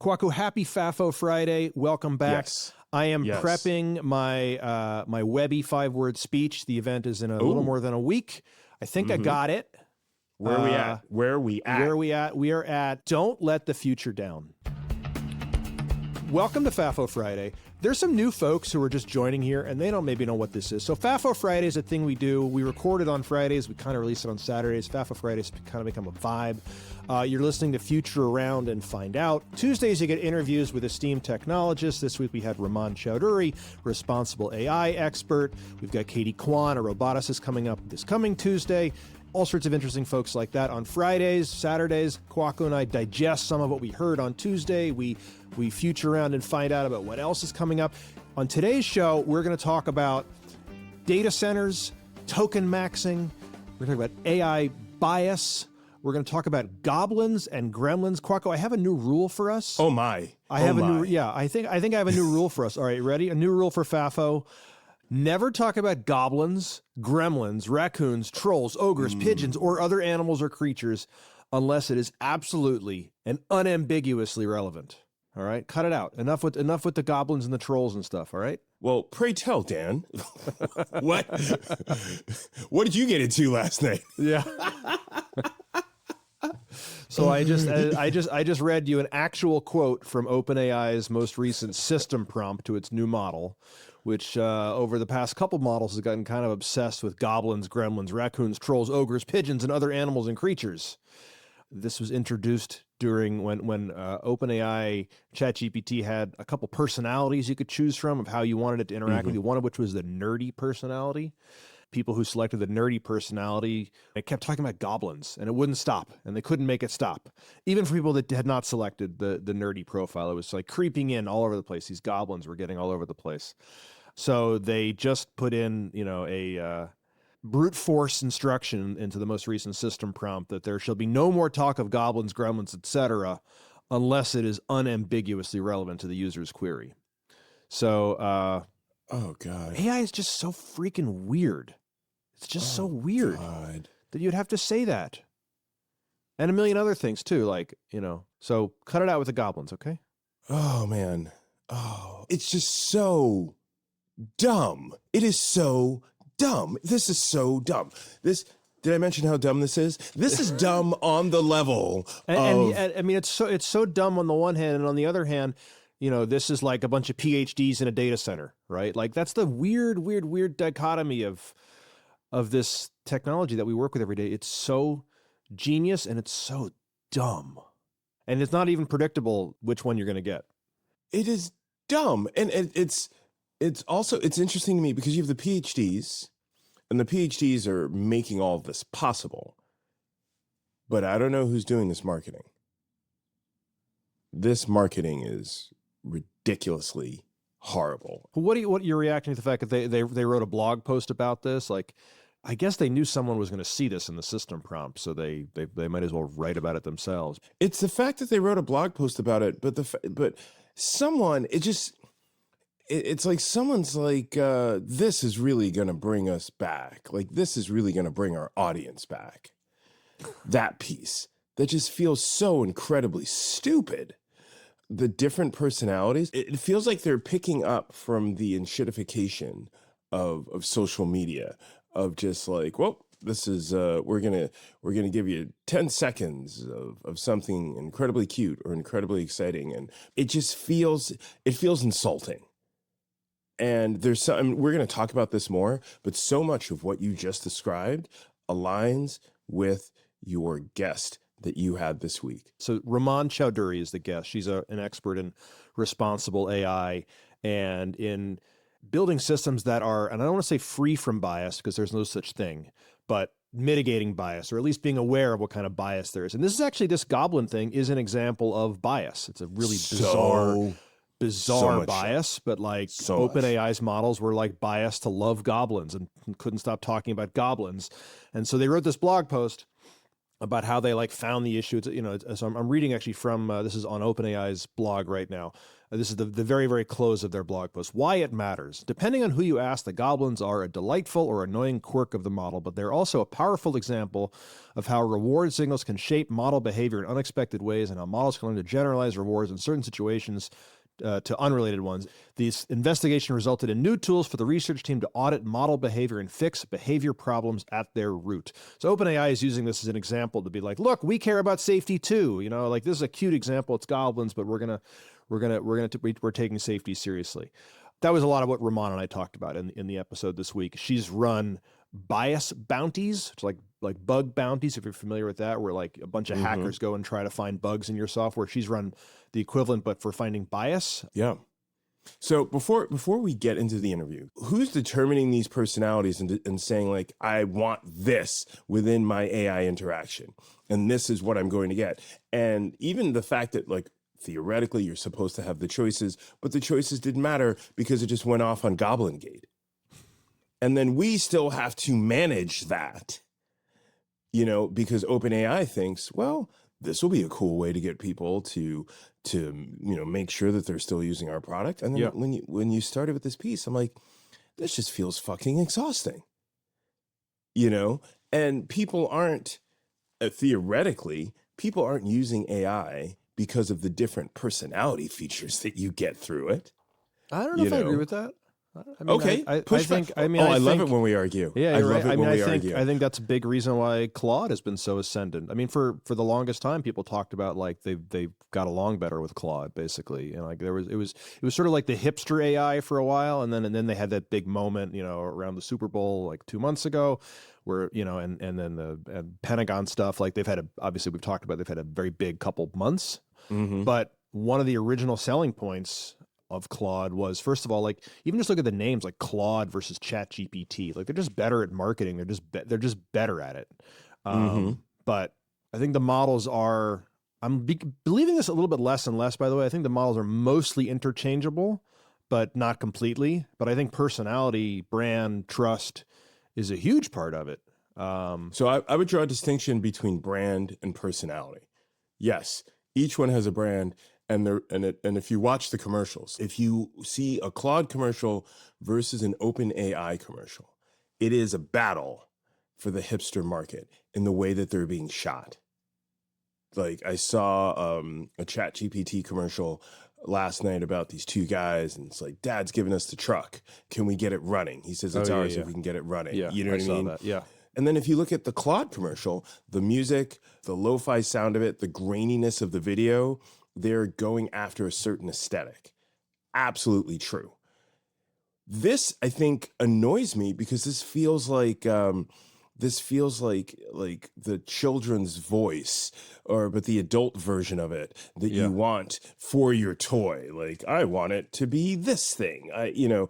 Kwaku, happy FAFO Friday. Welcome back. Yes. I am Yes. prepping my Webby 5-word speech. The event is in a little more than a week. I think I got it. Where are we at? Where are we at? Where are we at? We are at Don't Let the Future Down. Welcome to FAFO Friday. There's some new folks who are just joining here, and they don't maybe know what this is. So FAFO Friday is a thing we do. We record it on Fridays. We kind of release it on Saturdays. FAFO Fridays kind of become a vibe. You're listening to Future Around and Find Out. Tuesdays, you get interviews with esteemed technologists. This week, we had Rumman Chowdhury, responsible AI expert. We've got Katie Kwan, a roboticist, coming up this coming Tuesday. All sorts of interesting folks like that. On Fridays, Saturdays, Kwaku and I digest some of what we heard on Tuesday. We future around and find out about what else is coming up. On today's show, we're going to talk about data centers, token maxing. We're going to talk about AI bias. We're going to talk about goblins and gremlins. Kwaku, I have a new rule for us. Oh my! I think I have a new rule for us. All right, ready? A new rule for FAFO. Never talk about goblins, gremlins, raccoons, trolls, ogres, pigeons, or other animals or creatures unless it is absolutely and unambiguously relevant. All right? Cut it out. Enough with the goblins and the trolls and stuff, all right? Well, pray tell, Dan. What did you get into last night? Yeah. So I just read you an actual quote from OpenAI's most recent system prompt to its new model, which over the past couple models has gotten kind of obsessed with goblins, gremlins, raccoons, trolls, ogres, pigeons, and other animals and creatures. This was introduced during when OpenAI ChatGPT had a couple personalities you could choose from of how you wanted it to interact with you, one of which was the nerdy personality. People who selected the nerdy personality, it kept talking about goblins, and it wouldn't stop, and they couldn't make it stop. Even for people that had not selected the nerdy profile, it was like creeping in all over the place. These goblins were getting all over the place. So they just put in, a brute force instruction into the most recent system prompt that there shall be no more talk of goblins, gremlins, etc., unless it is unambiguously relevant to the user's query. So, oh God, AI is just so freaking weird. It's just so weird that you'd have to say that. And a million other things too, so cut it out with the goblins, okay? Oh man. Oh, it's just so dumb. It is so dumb. This is so dumb. Did I mention how dumb this is? This is dumb on the level and I mean, it's so dumb on the one hand, and on the other hand, this is like a bunch of PhDs in a data center, right? Like that's the weird dichotomy of this technology that we work with every day. It's so genius and it's so dumb. And it's not even predictable which one you're going to get. It is dumb. And it's interesting to me because you have the PhDs, and the PhDs are making all of this possible. But I don't know who's doing this marketing. This marketing is ridiculously horrible. What you're reacting to the fact that they wrote a blog post about this? Like, I guess they knew someone was going to see this in the system prompt, so they might as well write about it themselves. It's the fact that they wrote a blog post about it, but someone, it's like someone's like, this is really going to bring us back. Like, this is really going to bring our audience back. That piece that just feels so incredibly stupid. The different personalities, it feels like they're picking up from the enshittification of social media, of just like, well, this is we're gonna give you 10 seconds of something incredibly cute or incredibly exciting, and it feels insulting. And we're going to talk about this more, but so much of what you just described aligns with your guest that you had this week. So Rumman Chowdhury is the guest. She's an expert in responsible AI and in building systems that are, and I don't want to say free from bias because there's no such thing, but mitigating bias, or at least being aware of what kind of bias there is. And this Goblin thing is an example of bias. It's a really bizarre bias, but OpenAI's models were like biased to love goblins and couldn't stop talking about goblins. And so they wrote this blog post about how they like found the issue. So I'm reading actually from this is on OpenAI's blog right now. This is the very, very close of their blog post. Why it matters. Depending on who you ask, the goblins are a delightful or annoying quirk of the model, but they're also a powerful example of how reward signals can shape model behavior in unexpected ways and how models can learn to generalize rewards in certain situations to unrelated ones. This investigation resulted in new tools for the research team to audit model behavior and fix behavior problems at their root. So OpenAI is using this as an example to be like, look, we care about safety too. Like this is a cute example. It's goblins, but we're taking safety seriously. That was a lot of what Rumman and I talked about in the episode this week. She's run bias bounties. It's like bug bounties, if you're familiar with that, where like a bunch of hackers go and try to find bugs in your software. She's run the equivalent, but for finding bias. Yeah. So before we get into the interview, who's determining these personalities and saying like, I want this within my AI interaction, and this is what I'm going to get? And even the fact that like, theoretically, you're supposed to have the choices, but the choices didn't matter because it just went off on Goblin Gate. And then we still have to manage that, because OpenAI thinks, well, this will be a cool way to get people to make sure that they're still using our product. And then when you started with this piece, I'm like, this just feels fucking exhausting, and people aren't theoretically, people aren't using AI because of the different personality features that you get through it. I don't know if I agree with that. I mean, okay, I think. I love it when we argue. Yeah, I you're love right. it when we argue. I think that's a big reason why Claude has been so ascendant. I mean, for the longest time, people talked about like they got along better with Claude, basically, and like it was sort of like the hipster AI for a while, and then they had that big moment, around the Super Bowl like 2 months ago, where and then the Pentagon stuff. Like obviously we've talked about, they've had a very big couple months, but one of the original selling points of Claude was, first of all, like even just look at the names, like Claude versus ChatGPT. Like they're just better at marketing. They're just better at it. But I think the models are. I'm believing this a little bit less and less. By the way, I think the models are mostly interchangeable, but not completely. But I think personality, brand, trust is a huge part of it. So I would draw a distinction between brand and personality. Yes, each one has a brand. And if you watch the commercials, if you see a Claude commercial versus an OpenAI commercial, it is a battle for the hipster market in the way that they're being shot. Like I saw a ChatGPT commercial last night about these two guys, and it's like, Dad's giving us the truck. Can we get it running? He says it's ours if we can get it running. Yeah, you know what I mean? That. Yeah. And then if you look at the Claude commercial, the music, the lo-fi sound of it, the graininess of the video, they're going after a certain aesthetic. Absolutely true. This, I think, annoys me because this feels like the children's voice, but the adult version of it that you want for your toy. Like, I want it to be this thing. It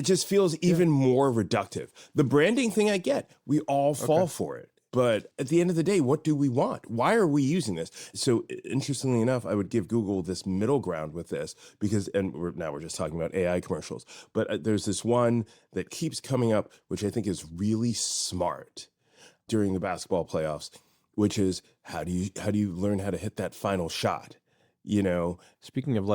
just feels even more reductive. The branding thing I get. We all fall for it. But at the end of the day, what do we want? Why are we using this? So interestingly enough, I would give Google this middle ground with this because, now we're just talking about AI commercials, but there's this one that keeps coming up, which I think is really smart during the basketball playoffs, which is how do you learn how to hit that final shot? Speaking of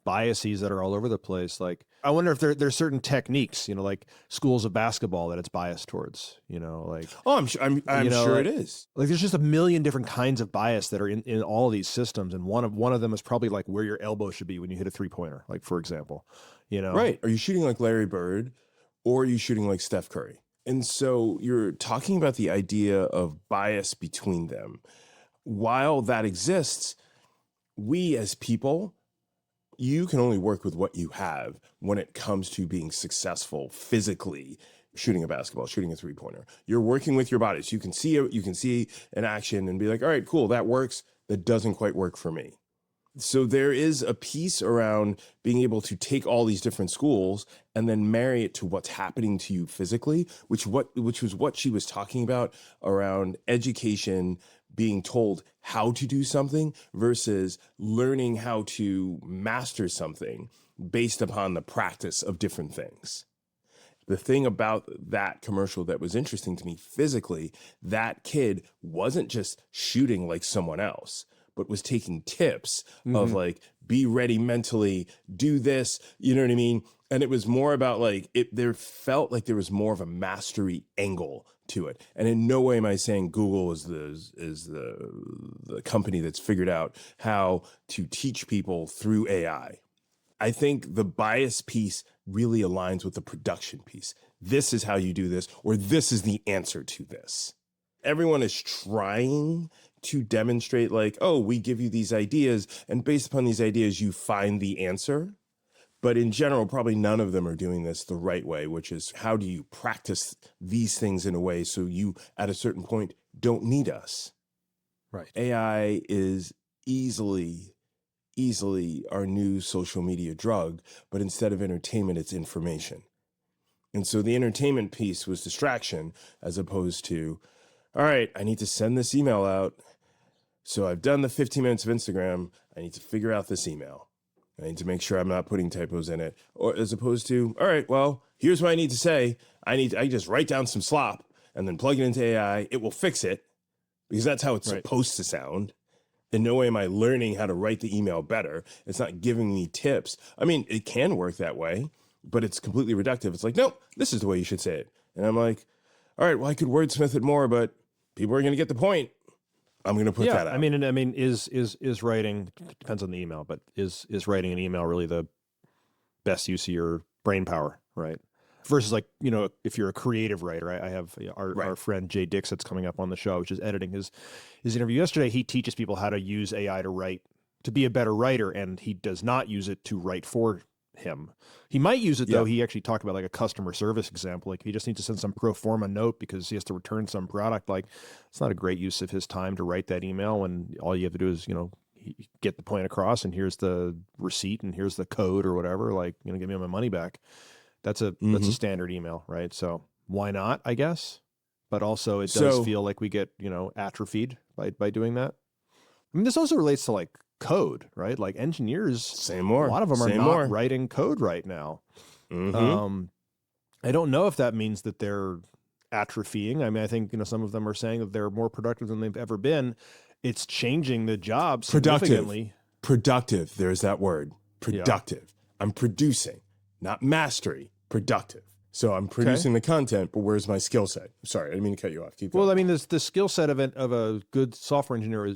biases that are all over the place, like I wonder if there's certain techniques, like schools of basketball that it's biased towards, I'm sure it is. Like there's just a million different kinds of bias that are in all of these systems, and one of them is probably like where your elbow should be when you hit a 3-pointer, like for example, Right? Are you shooting like Larry Bird, or are you shooting like Steph Curry? And so you're talking about the idea of bias between them. While that exists, we as people, you can only work with what you have when it comes to being successful physically, shooting a basketball, shooting a 3-pointer. You're working with your body. So you can see an action and be like, all right, cool, that works. That doesn't quite work for me. So there is a piece around being able to take all these different schools and then marry it to what's happening to you physically, which was what she was talking about around education, being told how to do something versus learning how to master something based upon the practice of different things. The thing about that commercial that was interesting to me physically, that kid wasn't just shooting like someone else, but was taking tips of like, be ready mentally, do this, you know what I mean? And it was more about like, there felt like there was more of a mastery angle to it. And in no way am I saying Google is the company that's figured out how to teach people through AI. I think the bias piece really aligns with the production piece. This is how you do this, or this is the answer to this. Everyone is trying to demonstrate like, oh, we give you these ideas, and based upon these ideas, you find the answer. But in general, probably none of them are doing this the right way, which is how do you practice these things in a way so you, at a certain point, don't need us. Right. AI is easily our new social media drug, but instead of entertainment, it's information. And so the entertainment piece was distraction as opposed to, all right, I need to send this email out. So I've done the 15 minutes of Instagram. I need to figure out this email. I need to make sure I'm not putting typos in it. Or as opposed to, all right, well, here's what I need to say. I just write down some slop and then plug it into AI. It will fix it because that's how it's supposed to sound. In no way am I learning how to write the email better. It's not giving me tips. I mean, it can work that way, but it's completely reductive. It's like, no, this is the way you should say it. And I'm like, all right, well, I could wordsmith it more, but people are going to get the point. I'm going to put that out. I mean, is writing, depends on the email, but is writing an email really the best use of your brain power, right? Versus like, you know, if you're a creative writer, I have our friend Jay Dix that's coming up on the show, which is editing his interview yesterday. He teaches people how to use AI to write, to be a better writer, and he does not use it to write for him. He might use it though. He actually talked about like a customer service example. Like he just needs to send some pro forma note because he has to return some product. Like it's not a great use of his time to write that email when all you have to do is, you know, get the point across and here's the receipt and here's the code or whatever. Like, you know, give me my money back. That's a standard email, right? So why not, I guess? But also it does feel like we get, you know, atrophied by doing that. I mean, this also relates to like code, right? Like engineers, a lot of them are not writing code right now. I don't know if that means that they're atrophying. I mean, I think, you know, some of them are saying that they're more productive than they've ever been. It's changing the job significantly. Productive. There's that word. Productive. Yeah. I'm producing, not mastery. Productive. So I'm producing the content, but where's my skill set? Sorry, I didn't mean to cut you off. Keep going. Well, I mean, the skill set of a good software engineer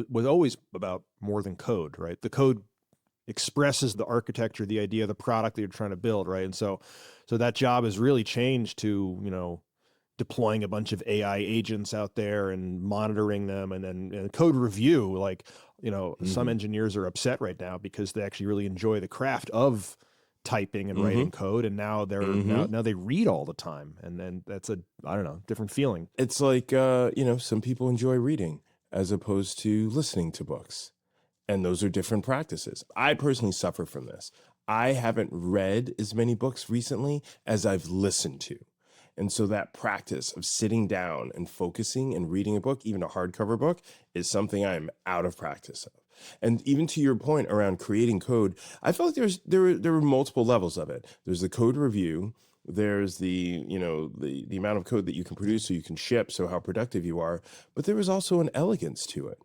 was always about more than code, right? The code expresses the architecture, the idea, the product that you're trying to build, right? And so that job has really changed to, you know, deploying a bunch of AI agents out there and monitoring them, and then code review. Like, you know, some engineers are upset right now because they actually really enjoy the craft of typing and writing code, and now they're now they read all the time, and then that's a, I don't know, different feeling. It's like you know, some people enjoy reading as opposed to listening to books, and those are different practices. I personally suffer from this. I haven't read as many books recently as I've listened to. And so that practice of sitting down and focusing and reading a book, even a hardcover book, is something I'm out of practice of. And even to your point around creating code, I felt like there were multiple levels of it. There's the code review. There's the, you know, the amount of code that you can produce so you can ship, so how productive you are. But there was also an elegance to it.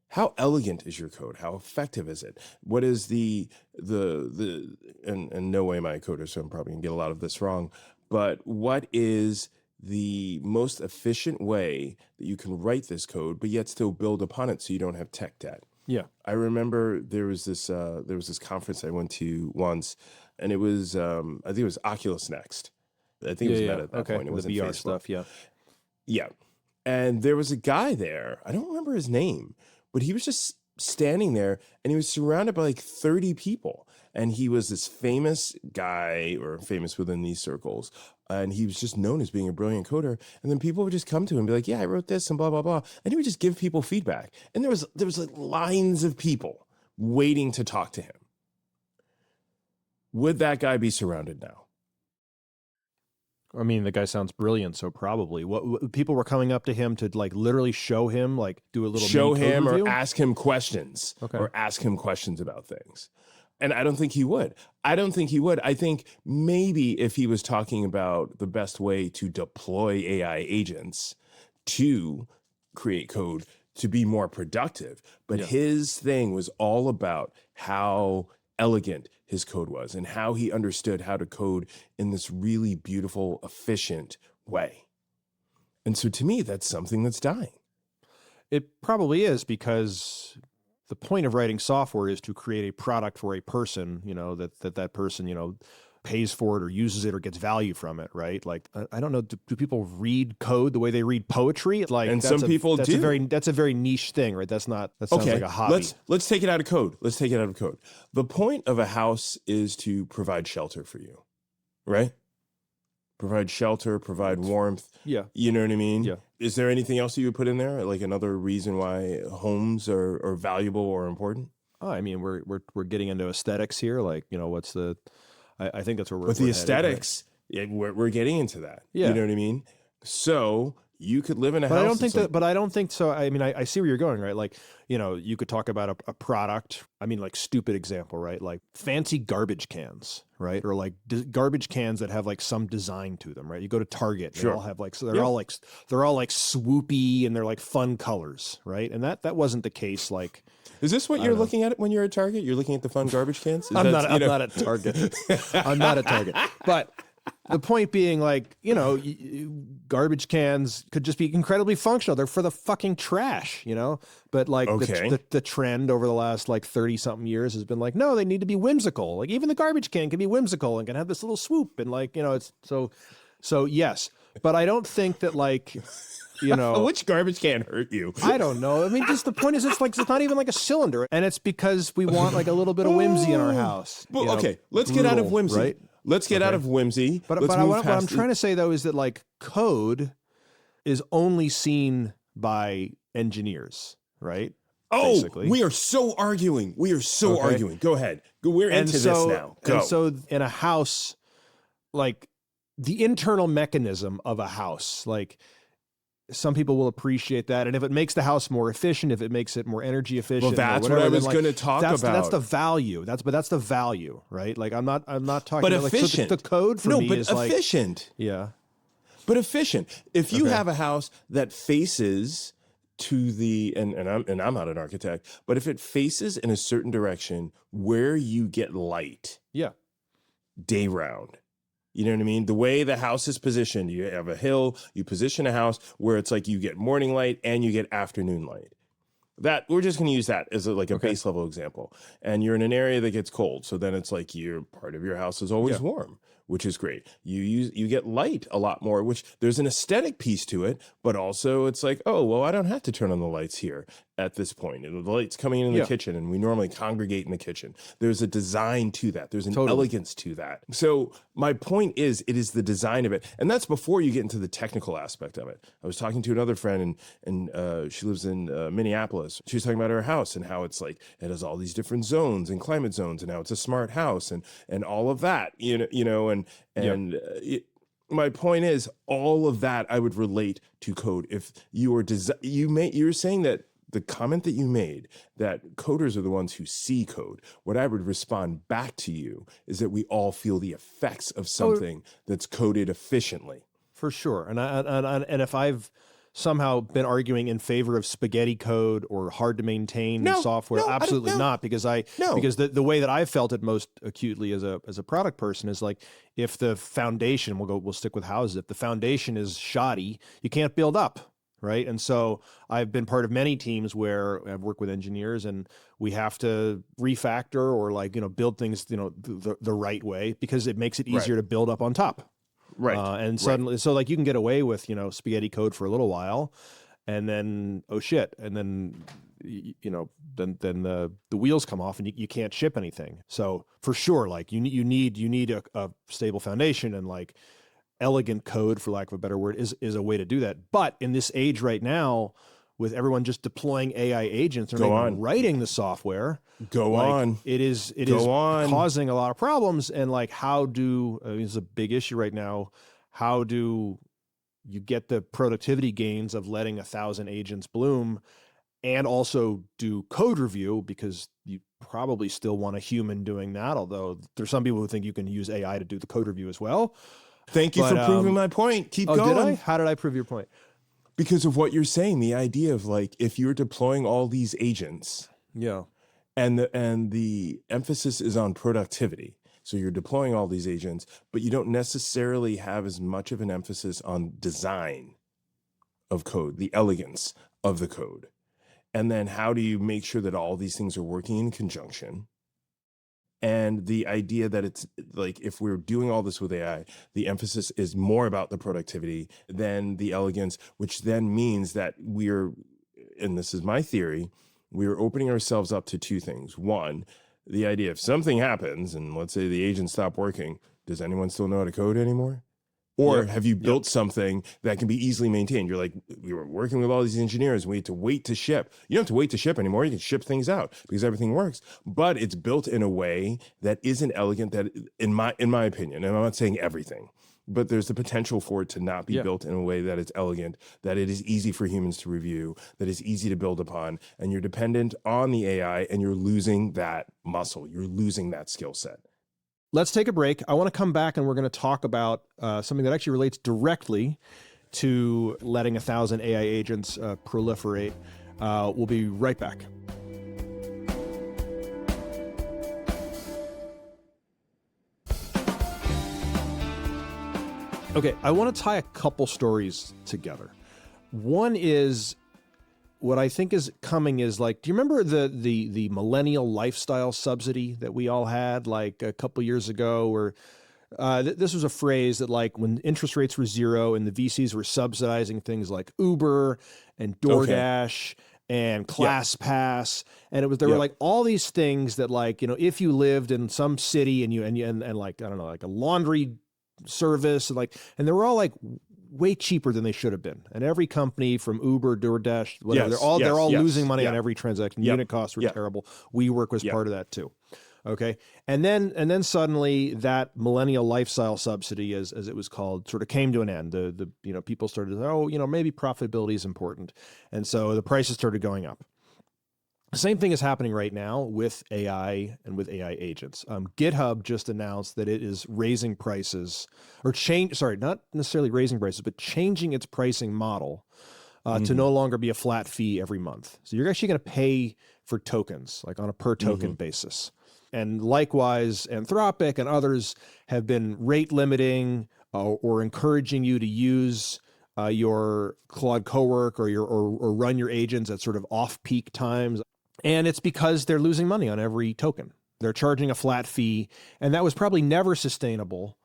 How elegant is your code? How effective is it? What is and no way am I a coder, so I'm probably gonna get a lot of this wrong. But what is the most efficient way that you can write this code, but yet still build upon it so you don't have tech debt? Yeah. I remember there was this conference I went to once, and it was I think it was Oculus Next. I think it was Meta at that point. It was the VR Facebook stuff. Yeah. Yeah. And there was a guy there. I don't remember his name, but he was just standing there, and he was surrounded by like 30 people. And he was this famous guy, or famous within these circles. And he was just known as being a brilliant coder. And then people would just come to him and be like, yeah, I wrote this and blah, blah, blah. And he would just give people feedback. And there was like lines of people waiting to talk to him. Would that guy be surrounded now? I mean, the guy sounds brilliant, so probably. What people were coming up to him to like literally show him, like do a little show him or ask him questions, or ask him questions about things. And I don't think he would. I don't think he would. I think maybe if he was talking about the best way to deploy AI agents to create code to be more productive, but his thing was all about how elegant his code was and how he understood how to code in this really beautiful, efficient way. And so to me, that's something that's dying. It probably is, because the point of writing software is to create a product for a person, that person, pays for it or uses it or gets value from it, right? Like, I don't know, do people read code the way they read poetry? Like, and some people do. That's a very niche thing, right? That sounds like a hobby. Let's take it out of code. The point of a house is to provide shelter for you, right? Provide shelter, provide warmth. Yeah. You know what I mean? Yeah. Is there anything else you would put in there? Like another reason why homes are valuable or important? Oh, I mean, we're getting into aesthetics here. Like, what's the, I think that's where we're. But the aesthetics, we're getting into that. Yeah. You know what I mean? So you could live in a house. But I don't think so. I mean, I see where you're going, right? Like, you could talk about a product. I mean, like, stupid example, right? Like fancy garbage cans, right? Or like garbage cans that have like some design to them, right? You go to Target, and they all have like, so they're all like swoopy and they're like fun colors, right? And that wasn't the case. Like, is this what you're looking at when you're at Target? You're looking at the fun garbage cans? I'm not at Target. I'm not at Target. But the point being, like, garbage cans could just be incredibly functional. They're for the fucking trash, But like the trend over the last like 30 something years has been like, no, they need to be whimsical. Like even the garbage can be whimsical and can have this little swoop and like, it's so yes. But I don't think that like, which garbage can hurt you? I don't know. I mean, just the point is, it's not even like a cylinder, and it's because we want like a little bit of whimsy in our house. Well, okay, let's get out of whimsy. Right? Let's get out of whimsy. But what I'm trying to say though is that like code is only seen by engineers, right? Oh, basically. We are so arguing. Go ahead. We're into this now. Go. And so in a house, like the internal mechanism of a house, like some people will appreciate that. And if it makes the house more efficient, if it makes it more energy efficient, well, that's what I was going to talk about. That's the value. That's the value, right? Like I'm not talking but about efficient. Like, so the code for me is like efficient. Yeah. But efficient. If you have a house that faces to the and I'm not an architect, but if it faces in a certain direction where you get light, day round. You know what I mean? The way the house is positioned, you have a hill, you position a house where it's like you get morning light and you get afternoon light. That we're just going to use that as a base level example. And you're in an area that gets cold, so then it's like part of your house is always warm, which is great. You get light a lot more, which there's an aesthetic piece to it, but also it's like, oh, well, I don't have to turn on the lights here at this point. The light's coming in the kitchen, and we normally congregate in the kitchen. There's a design to that. There's an elegance to that. So my point is, it is the design of it. And that's before you get into the technical aspect of it. I was talking to another friend, and she lives in Minneapolis. She was talking about her house and how it's like, it has all these different zones and climate zones, and how it's a smart house and all of that, my point is, all of that I would relate to code. If you were you're saying that the comment that you made, that coders are the ones who see code, what I would respond back to you is that we all feel the effects of something that's coded efficiently. For sure. And if I've somehow been arguing in favor of spaghetti code or hard to maintain software, absolutely not, because the way that I've felt it most acutely as a product person is like, if the foundation, we'll stick with houses, if the foundation is shoddy, you can't build up. Right. And so I've been part of many teams where I've worked with engineers, and we have to refactor or build things, the right way, because it makes it easier to build up on top. Right. And suddenly, so like you can get away with, spaghetti code for a little while, and then, oh shit. And then, then the wheels come off and you can't ship anything. So for sure, like you need a stable foundation, and like elegant code, for lack of a better word, is a way to do that. But in this age right now, with everyone just deploying AI agents and writing the software, it is causing a lot of problems. And like, it's a big issue right now. How do you get the productivity gains of letting 1,000 agents bloom and also do code review, because you probably still want a human doing that, although there's some people who think you can use AI to do the code review as well. Thank you for proving my point. Keep going. Did I? How did I prove your point? Because of what you're saying, the idea of like, if you're deploying all these agents, Yeah. and the emphasis is on productivity. So you're deploying all these agents, but you don't necessarily have as much of an emphasis on design of code, the elegance of the code. And then how do you make sure that all these things are working in conjunction? And the idea that it's like, if we're doing all this with AI, the emphasis is more about the productivity than the elegance, which then means that we're, and this is my theory, we're opening ourselves up to two things. One, the idea if something happens and let's say the agents stop working, does anyone still know how to code anymore? Or have you built something that can be easily maintained? You're like, we were working with all these engineers and we had to wait to ship. You don't have to wait to ship anymore. You can ship things out because everything works. But it's built in a way that isn't elegant, that in my opinion, and I'm not saying everything, but there's the potential for it to not be built in a way that it's elegant, that it is easy for humans to review, that is easy to build upon, and you're dependent on the AI and you're losing that muscle. You're losing that skill set. Let's take a break. I want to come back and we're going to talk about something that actually relates directly to letting 1,000 AI agents proliferate. We'll be right back. Okay, I want to tie a couple stories together. One is, what I think is coming is like, do you remember the millennial lifestyle subsidy that we all had like a couple years ago, where this was a phrase that like when interest rates were zero and the VCs were subsidizing things like Uber and DoorDash and ClassPass. And it was, there were like all these things that like, you know, if you lived in some city and like, I don't know, like a laundry service and they were all like way cheaper than they should have been. And every company from Uber, DoorDash, whatever, they're all losing money on every transaction. Unit costs were terrible. WeWork was part of that too. Okay. And then suddenly that millennial lifestyle subsidy, as it was called, sort of came to an end. The people started to say, maybe profitability is important. And so the prices started going up. Same thing is happening right now with AI and with AI agents. GitHub just announced that it is raising prices, or not necessarily raising prices, but changing its pricing model to no longer be a flat fee every month. So you're actually going to pay for tokens, like on a per token basis. And likewise, Anthropic and others have been rate limiting or encouraging you to use your Claude Cowork or run your agents at sort of off-peak times. And it's because they're losing money on every token. They're charging a flat fee, and that was probably never sustainable.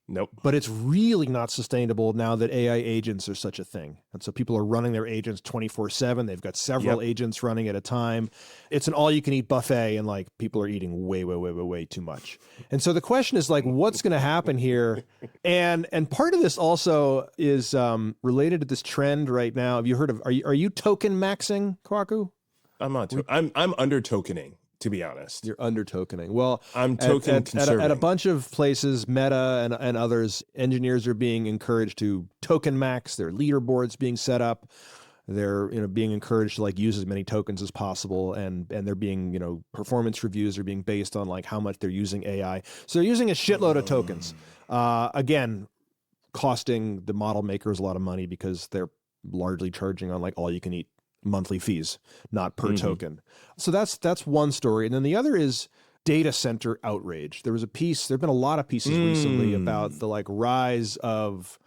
Nope. But it's really not sustainable now that AI agents are such a thing. And so people are running their agents 24/7. They've got several agents running at a time. It's an all-you-can-eat buffet, and like people are eating way too much. And so the question is like, what's going to happen here? And part of this also is related to this trend right now. Have you heard of? Are you token maxing, Kwaku? I'm not. I'm under tokening, to be honest. You're under tokening. Well, I'm token conserving. At a bunch of places, Meta and others, engineers are being encouraged to token max. There are leaderboards being set up. They're being encouraged to like use as many tokens as possible, and they're being performance reviews are being based on like how much they're using AI. So they're using a shitload of tokens. Again, costing the model makers a lot of money because they're largely charging on like all you can eat monthly fees, not per token. So that's one story. And then the other is data center outrage. There have been a lot of pieces recently about the like rise of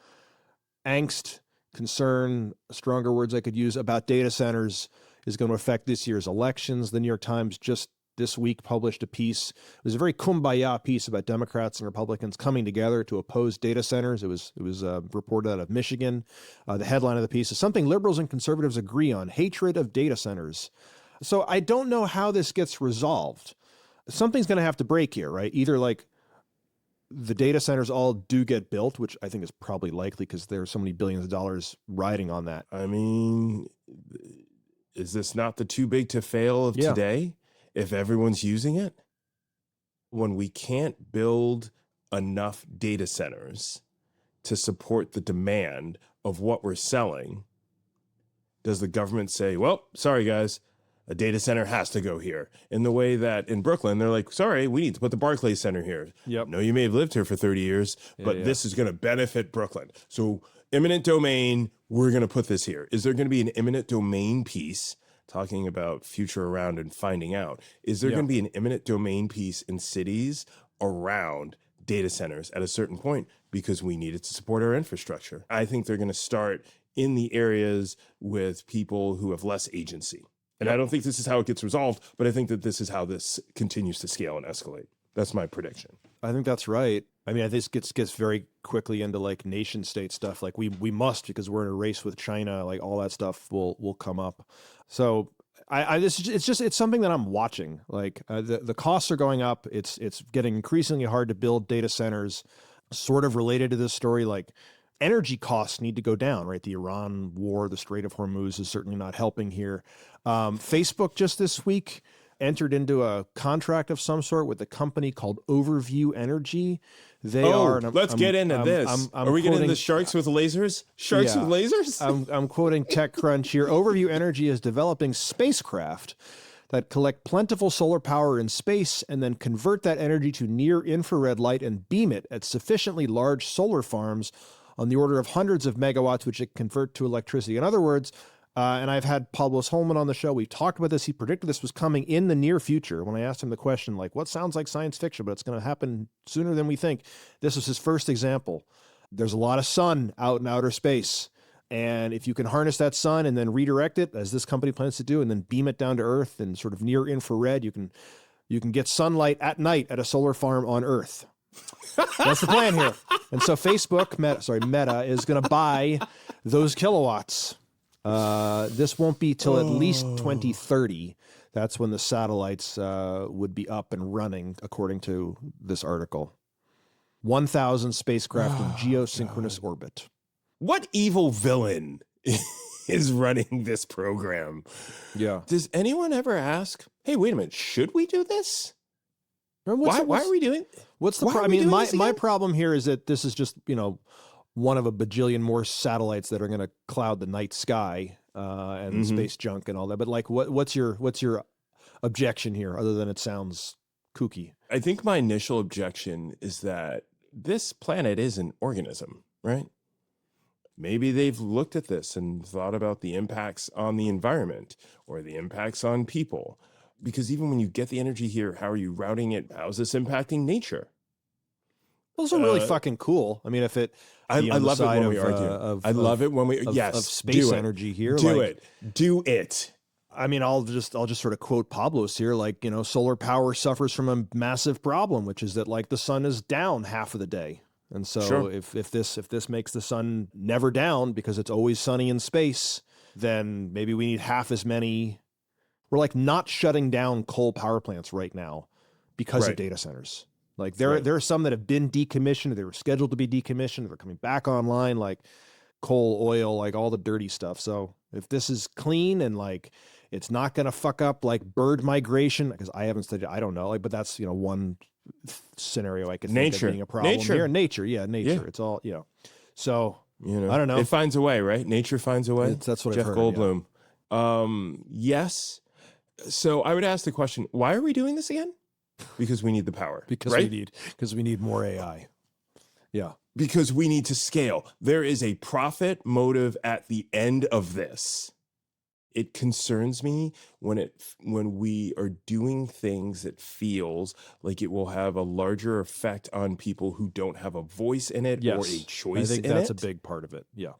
angst, concern, stronger words I could use, about data centers is going to affect this year's elections. The New York Times just this week published a piece. It was a very kumbaya piece about Democrats and Republicans coming together to oppose data centers. It was reported out of Michigan. The headline of the piece is "Something Liberals and Conservatives Agree on: Hatred of Data Centers." So I don't know how this gets resolved. Something's going to have to break here, right? Either like the data centers all do get built, which I think is probably likely because there are so many billions of dollars riding on that. I mean, is this not the too big to fail of today? If everyone's using it, when we can't build enough data centers to support the demand of what we're selling, does the government say, well, sorry, guys, a data center has to go here? In the way that in Brooklyn, they're like, sorry, we need to put the Barclays Center here. Yep. No, you may have lived here for 30 years, but this is going to benefit Brooklyn. So eminent domain, we're going to put this here. Is there going to be an eminent domain piece talking about future around and finding out? Is there going to be an eminent domain piece in cities around data centers at a certain point because we need it to support our infrastructure? I think they're going to start in the areas with people who have less agency. And I don't think this is how it gets resolved, but I think that this is how this continues to scale and escalate. That's my prediction. I think that's right. I mean, I think this gets very quickly into like nation state stuff. Like we must, because we're in a race with China, like all that stuff will come up. So it's something that I'm watching. Like the costs are going up. It's getting increasingly hard to build data centers. Sort of related to this story, like energy costs need to go down, right? The Iran war, the Strait of Hormuz is certainly not helping here. Facebook just this week entered into a contract of some sort with a company called Overview Energy. Let's get into this. Are we getting into sharks with lasers? Sharks with lasers? I'm quoting TechCrunch here. Overview Energy is developing spacecraft that collect plentiful solar power in space and then convert that energy to near-infrared light and beam it at sufficiently large solar farms on the order of hundreds of megawatts, which it convert to electricity. In other words, and I've had Pablos Holman on the show. We talked about this. He predicted this was coming in the near future. When I asked him the question, like, what sounds like science fiction, but it's going to happen sooner than we think, this was his first example. There's a lot of sun out in outer space. And if you can harness that sun and then redirect it, as this company plans to do, and then beam it down to Earth in sort of near infrared, you can get sunlight at night at a solar farm on Earth. That's the plan here. And so Facebook, Meta, is going to buy those kilowatts. This won't be till at least 2030. That's when the satellites would be up and running, according to this article. 1,000 spacecraft in geosynchronous orbit. What evil villain is running this program? Yeah. Does anyone ever ask, hey, wait a minute, should we do this? Why are we doing? What's the problem? I mean, my problem here is that this is just, one of a bajillion more satellites that are going to cloud the night sky and space junk and all that. But like, what's your objection here, other than it sounds kooky? I think my initial objection is that this planet is an organism, right? Maybe they've looked at this and thought about the impacts on the environment or the impacts on people. Because even when you get the energy here, how are you routing it? How is this impacting nature? Those are really fucking cool. I mean, if it, I love it when we argue. I love it when we, yes, of space energy here. Do it. I mean, I'll just sort of quote Pablos here, like, solar power suffers from a massive problem, which is that like the sun is down half of the day. And so if this makes the sun never down because it's always sunny in space, then maybe we need half as many. We're like not shutting down coal power plants right now because of data centers. Like there are some that have been decommissioned. They were scheduled to be decommissioned. They're coming back online, like coal, oil, like all the dirty stuff. So if this is clean and like it's not going to fuck up like bird migration, because I haven't studied, I don't know, like, but that's, one scenario I could think of being a problem here. Nature. It's all, So, I don't know. It finds a way, right? Nature finds a way. That's what Jeff I've heard. Goldblum. Yes. So I would ask the question, why are we doing this again? Because we need the power. Because we need more AI. Yeah. Because we need to scale. There is a profit motive at the end of this. It concerns me when we are doing things that feels like it will have a larger effect on people who don't have a voice in it or a choice in it. I think that's a big part of it. Yeah.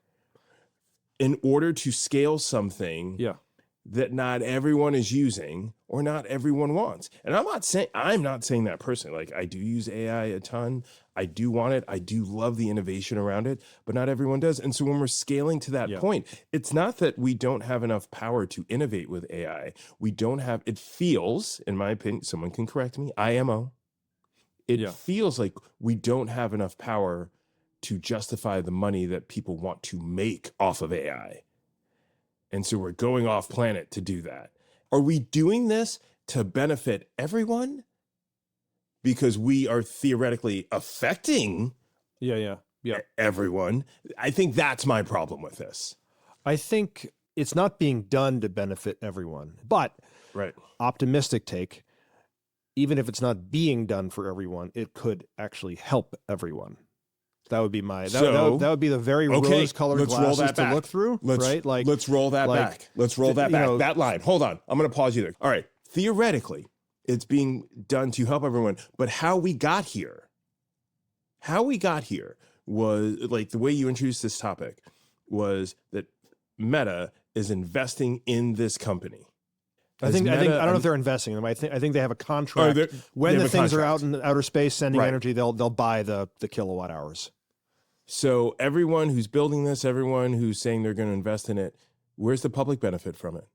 In order to scale something that not everyone is using or not everyone wants. And I'm not saying that personally. Like, I do use AI a ton. I do want it. I do love the innovation around it, but not everyone does. And so when we're scaling to that point, it's not that we don't have enough power to innovate with AI. It feels, in my opinion, someone can correct me, IMO. It feels like we don't have enough power to justify the money that people want to make off of AI. And so we're going off planet to do that. Are we doing this to benefit everyone? Because we are theoretically affecting everyone. I think that's my problem with this. I think it's not being done to benefit everyone. But Right. optimistic take, even if it's not being done for everyone, it could actually help everyone. That would be my that would be the very rose-colored glasses to look through, right? Like, let's roll that back. Let's roll that back. know, that line. Hold on. I'm going to pause you there. All right. Theoretically, it's being done to help everyone, but how we got here was like the way you introduced this topic was that Meta is investing in this company. I don't know if they're investing in them. I think they have a contract. When the things are out in outer space sending energy, they'll buy the kilowatt hours. So everyone who's building this, everyone who's saying they're going to invest in it, where's the public benefit from it?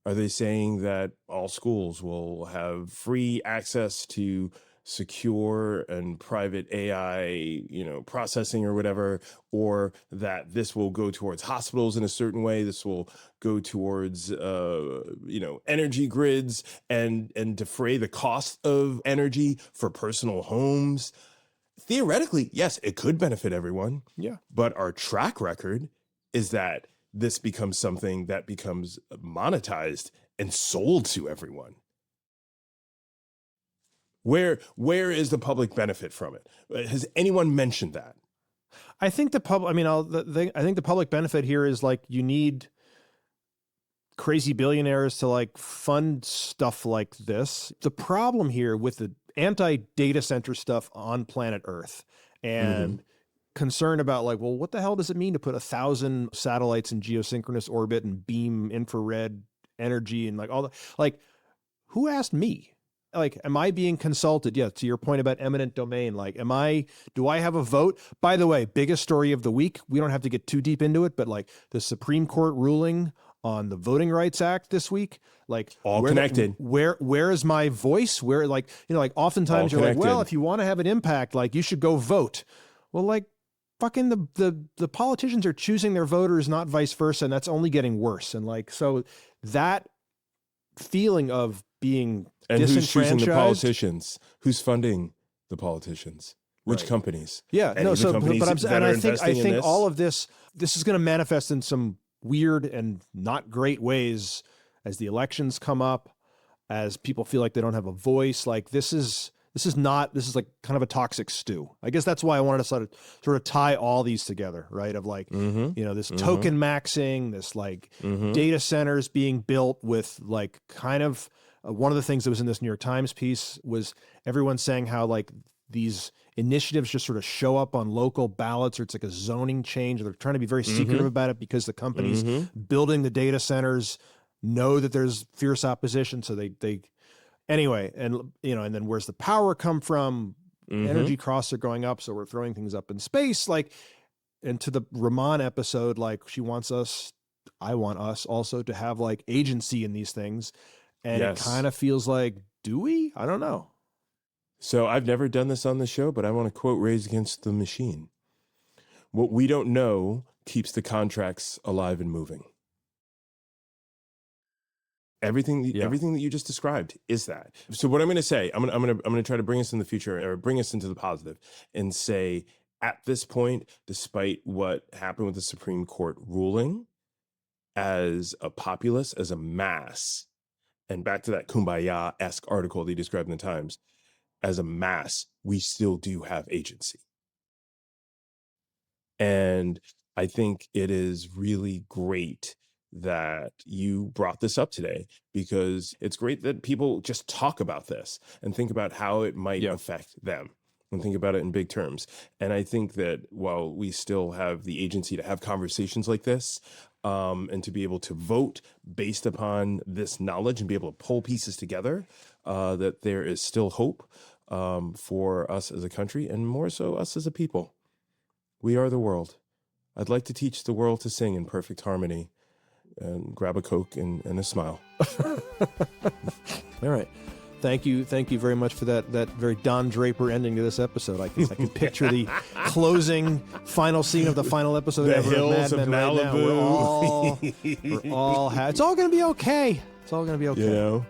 Are they saying that all schools will have free access to secure and private AI, processing or whatever, or that this will go towards hospitals in a certain way? This will go towards, energy grids and defray the cost of energy for personal homes. Theoretically, yes, it could benefit everyone. Yeah. But our track record is that this becomes something that becomes monetized and sold to everyone. Where is the public benefit from it? Has anyone mentioned that? I think the public benefit here is like you need crazy billionaires to like fund stuff like this. The problem here with the anti-data center stuff on planet Earth and concern about like, well, what the hell does it mean to put 1,000 satellites in geosynchronous orbit and beam infrared energy and like all that? Like, who asked me? Like, am I being consulted? Yeah, to your point about eminent domain. Like, do I have a vote? By the way, biggest story of the week. We don't have to get too deep into it, but like the Supreme Court ruling on the Voting Rights Act this week, like all connected. Where is my voice? Where, like, oftentimes you're like, well, if you want to have an impact, like you should go vote. Well, like fucking the politicians are choosing their voters, not vice versa. And that's only getting worse. And like, so that feeling of being and who's choosing the politicians? Who's funding the politicians? Which companies? Yeah, I think all of this is going to manifest in some weird and not great ways as the elections come up, as people feel like they don't have a voice. Like this is like kind of a toxic stew. I guess that's why I wanted to sort of tie all these together, right? Of like, this token maxing, this like data centers being built with like kind of one of the things that was in this New York Times piece was everyone saying how like these initiatives just sort of show up on local ballots, or it's like a zoning change. They're trying to be very secretive about it because the companies building the data centers know that there's fierce opposition. So they anyway, and then where's the power come from? Energy costs are going up, so we're throwing things up in space. Like, and to the Rumman episode, like I want us also to have like agency in these things. And it kind of feels like, do we? I don't know. So I've never done this on the show, but I want to quote Rage Against the Machine. What we don't know keeps the contracts alive and moving. Everything that you just described is that. So what I'm going to say, I'm going to try to bring us in the future, or bring us into the positive, and say at this point, despite what happened with the Supreme Court ruling, as a populace, as a mass, and back to that Kumbaya-esque article that he described in the Times, as a mass, we still do have agency. And I think it is really great that you brought this up today, because it's great that people just talk about this and think about how it might affect them and think about it in big terms. And I think that while we still have the agency to have conversations like this, and to be able to vote based upon this knowledge and be able to pull pieces together, that there is still hope for us as a country, and more so us as a people. We are the world. I'd like to teach the world to sing in perfect harmony and grab a Coke and a smile. All right. Thank you very much for that very Don Draper ending to this episode. I can picture the closing final scene of the final episode the ever hills of Mad of Men Malibu. Right now. It's all going to be okay. It's all going to be okay.